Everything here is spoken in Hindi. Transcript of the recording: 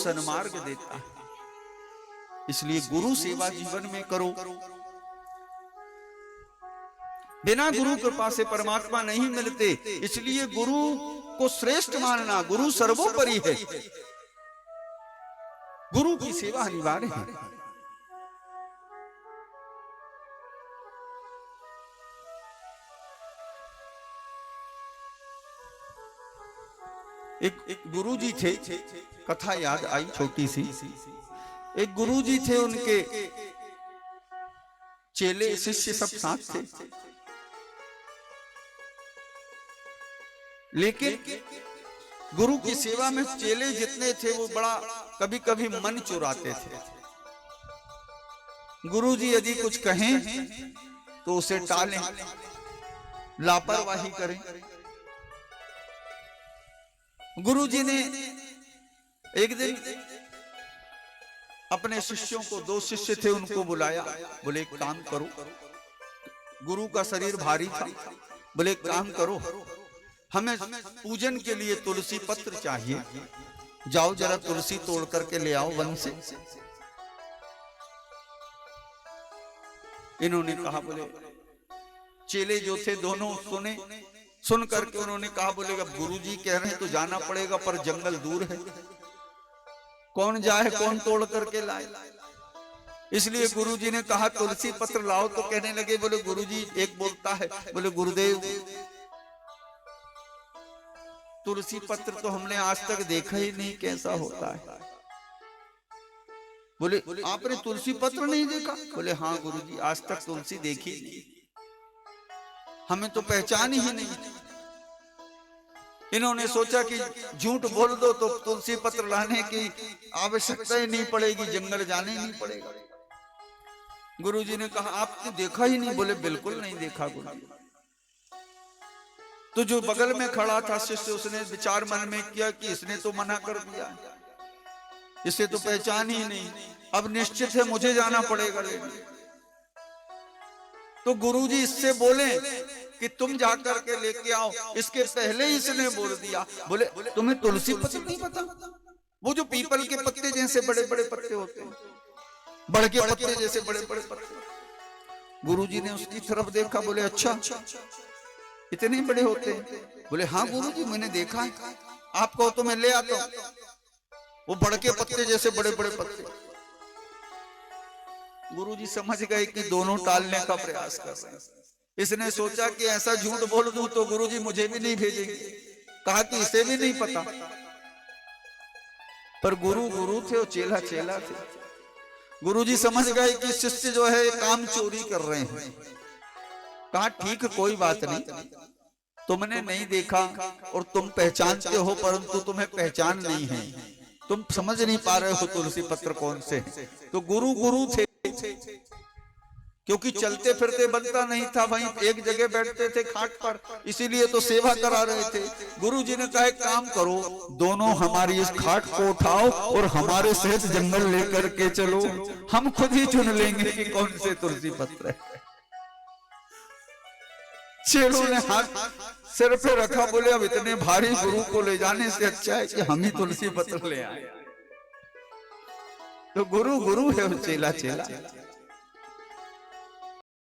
सन्मार्ग देता है। इसलिए गुरु सेवा जीवन में करो। बिना गुरु कृपा से परमात्मा नहीं मिलते, इसलिए गुरु को श्रेष्ठ मानना, गुरु सर्वोपरि है। गुरु की सेवा अनिवार्य है। एक गुरु जी थे, कथा याद आई छोटी सी। एक गुरु जी थे, उनके चेले शिष्य सब साथ थे, लेकिन गुरु की सेवा में चेले जितने थे वो बड़ा कभी कभी मन चुराते थे। गुरु जी यदि कुछ कहें तो उसे टालें, लापरवाही करें। गुरु जी ने एक दिन अपने शिष्यों को, 2 शिष्य थे, उनको बुलाया। बोले एक काम करो, गुरु का शरीर भारी था। बोले एक काम करो, हमें पूजन के लिए तुलसी पत्र चाहिए, जाओ जरा तुलसी तोड़ करके ले आओ वन से। इन्होंने कहा, बोले चेले जो थे दोनों सुने, सुन करके उन्होंने कहा, बोले अब गुरुजी कह रहे हैं तो जाना पड़ेगा, पर जंगल दूर है, कौन जाए, कौन तोड़ करके लाए। इसलिए गुरुजी ने कहा तुलसी पत्र लाओ। तो कहने लगे, बोले गुरुजी, एक बोलता है, बोले गुरुदेव तुलसी पत्र तो हमने आज तक देखा ही नहीं, कैसा होता है। बोले आपने तुलसी पत्र नहीं देखा? बोले हाँ गुरुजी, आज तक तुलसी देखी नहीं, हमें तो पहचान ही नहीं। इन्होंने सोचा कि झूठ बोल दो तो तुलसी पत्र लाने की आवश्यकता ही नहीं पड़ेगी, जंगल जाने ही नहीं पड़ेगा। गुरुजी ने कहा आपने देखा ही नहीं? बोले बिल्कुल नहीं देखा गुरुजी। तो जो बगल में खड़ा था शिष्य, उसने विचार मन में किया कि इसने तो मना कर दिया, इसे तो पहचान ही नहीं, अब निश्चित है मुझे जाना पड़ेगा लेने। तो गुरुजी इससे बोले कि तुम जाकर के लेके आओ। इसके पहले ही इसने बोल दिया, बोले तुम्हें तुलसी पत्र नहीं पता? वो जो पीपल के पत्ते जैसे बड़े बड़े पत्ते होते हैं, बड़ के पत्ते जैसे बड़े बड़े पत्ते। गुरुजी ने उसकी तरफ देखा, बोले अच्छा इतने बड़े होते हैं? बोले हाँ गुरुजी मैंने देखा है, आप कहो तो मैं ले आता हूं। वो बड़ के पत्ते जैसे बड़े बड़े पत्ते। गुरुजी समझ गए कि दोनों टालने का प्रयास कर रहे हैं। इसने सोचा कि ऐसा झूठ बोल दूं तो गुरुजी मुझे भी नहीं भेजेंगे, कहा कि इसे भी नहीं पता। पर गुरु गुरु थे और चेला चेला थे। गुरुजी समझ गए कि शिष्य जो है काम चोरी कर रहे हैं। कहा ठीक कोई बात नहीं, तुमने नहीं देखा और तुम पहचानते हो, परंतु तुम्हें पहचान नहीं है, तुम समझ नहीं पा रहे हो तुलसी पत्र कौन से। तो गुरु गुरु थे, क्योंकि चलते फिरते बनता नहीं था, वहीं एक जगह बैठते थे खाट पर, इसीलिए तो सेवा करा रहे थे। गुरुजी ने कहा काम करो, दोनों हमारी इस खाट को उठाओ और हमारे सहित जंगल लेकर के चलो, हम खुद ही चुन लेंगे कि कौन से तुलसी पत्र है। चेलों ने हाथ सिर पे रखा, बोले अब इतने भारी गुरु को ले जाने से अच्छा है कि हम ही तुलसी पत्र ले आए। तो गुरु गुरु है और चेला चेला।